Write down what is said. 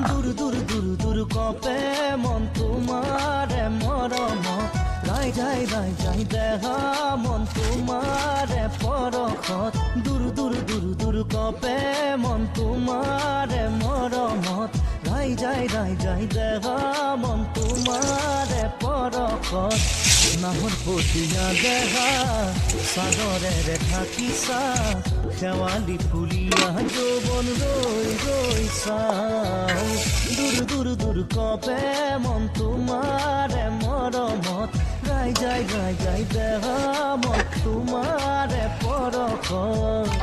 দূৰ দূৰ দূৰ দূৰ কপে মন তোমাৰে মৰমত যাই যাই যাই যাই দেহা মন তোমাৰে পৰখত দূৰ দূৰ দূৰ দূৰ কপে মন তোমাৰে মৰমত যাই যাই যাই যাই দেহা মন তোমাৰে পৰখত নাহৰ পতিয়া দেহা সাগৰেৰে ঢাকিছা শেৱালি ফুলিয়া যৌৱন ৰৈ ৰৈ চাও দূৰ দূৰ দূৰ কপে মন তোমাৰে মৰমত যাই যাই যাই যাই দেহা মন তোমাৰে পৰখত